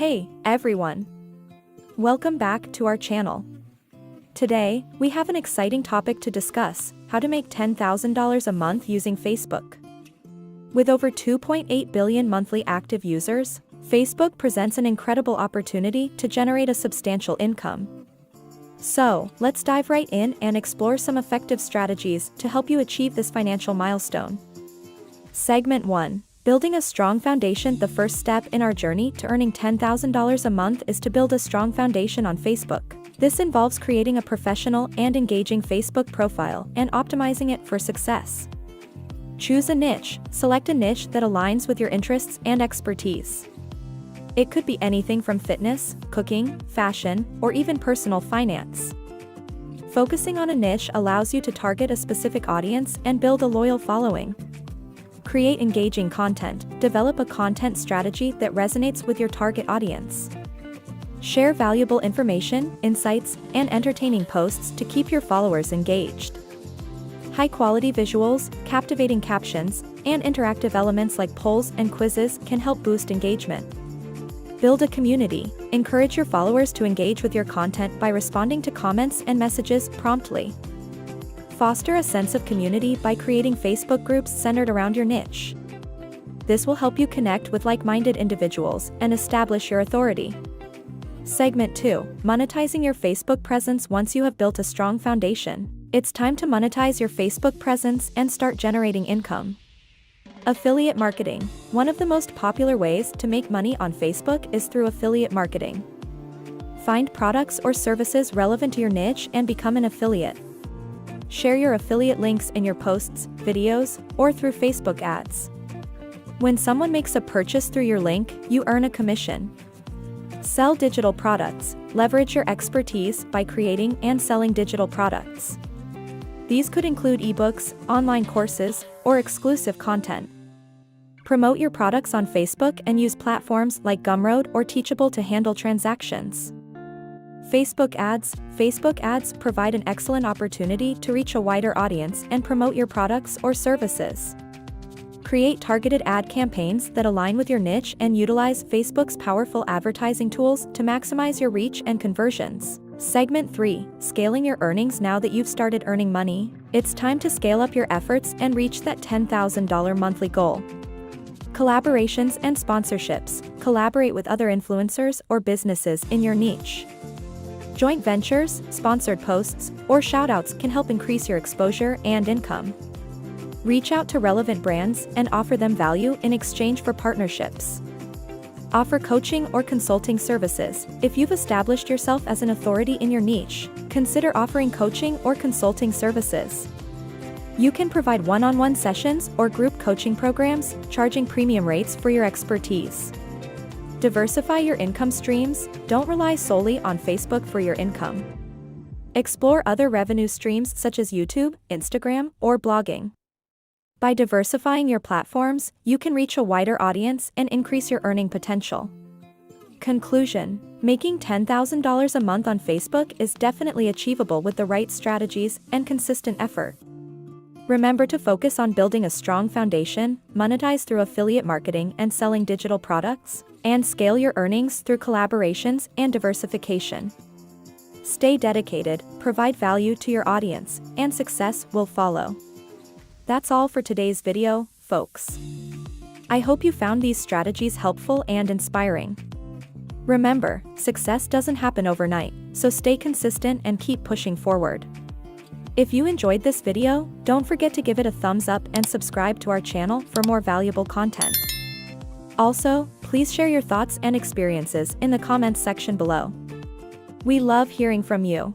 Hey, everyone! Welcome back to our channel. Today, we have an exciting topic to discuss: how to make $10,000 a month using Facebook. With over 2.8 billion monthly active users, Facebook presents an incredible opportunity to generate a substantial income. So, let's dive right in and explore some effective strategies to help you achieve this financial milestone. Segment 1. Building a strong foundation. The first step in our journey to earning $10,000 a month is to build a strong foundation on Facebook. This involves creating a professional and engaging Facebook profile and optimizing it for success. Choose a niche. Select a niche that aligns with your interests and expertise. It could be anything from fitness, cooking, fashion, or even personal finance. Focusing on a niche allows you to target a specific audience and build a loyal following. Create engaging content. Develop a content strategy that resonates with your target audience. Share valuable information, insights, and entertaining posts to keep your followers engaged. High-quality visuals, captivating captions, and interactive elements like polls and quizzes can help boost engagement. Build a community. Encourage your followers to engage with your content by responding to comments and messages promptly. Foster a sense of community by creating Facebook groups centered around your niche. This will help you connect with like-minded individuals and establish your authority. Segment 2. Monetizing your Facebook presence. Once you have built a strong foundation, it's time to monetize your Facebook presence and start generating income. Affiliate marketing. One of the most popular ways to make money on Facebook is through affiliate marketing. Find products or services relevant to your niche and become an affiliate. Share your affiliate links in your posts, videos, or through Facebook ads. When someone makes a purchase through your link, you earn a commission. Sell digital products. Leverage your expertise by creating and selling digital products. These could include ebooks, online courses, or exclusive content. Promote your products on Facebook and use platforms like Gumroad or Teachable to handle transactions. Facebook ads. Facebook ads provide an excellent opportunity to reach a wider audience and promote your products or services. Create targeted ad campaigns that align with your niche and utilize Facebook's powerful advertising tools to maximize your reach and conversions. Segment 3. Scaling your earnings. Now that you've started earning money, it's time to scale up your efforts and reach that $10,000 monthly goal. Collaborations and sponsorships. Collaborate with other influencers or businesses in your niche. Joint ventures, sponsored posts, or shoutouts can help increase your exposure and income. Reach out to relevant brands and offer them value in exchange for partnerships. Offer coaching or consulting services. If you've established yourself as an authority in your niche, consider offering coaching or consulting services. You can provide one-on-one sessions or group coaching programs, charging premium rates for your expertise. Diversify your income streams. Don't rely solely on Facebook for your income. Explore other revenue streams such as YouTube, Instagram, or blogging. By diversifying your platforms, you can reach a wider audience and increase your earning potential. Conclusion: making $10,000 a month on Facebook is definitely achievable with the right strategies and consistent effort. Remember to focus on building a strong foundation, monetize through affiliate marketing and selling digital products, and scale your earnings through collaborations and diversification. Stay dedicated, provide value to your audience, and success will follow. That's all for today's video, folks. I hope you found these strategies helpful and inspiring. Remember, success doesn't happen overnight, so stay consistent and keep pushing forward. If you enjoyed this video, don't forget to give it a thumbs up and subscribe to our channel for more valuable content. Also, please share your thoughts and experiences in the comments section below. We love hearing from you.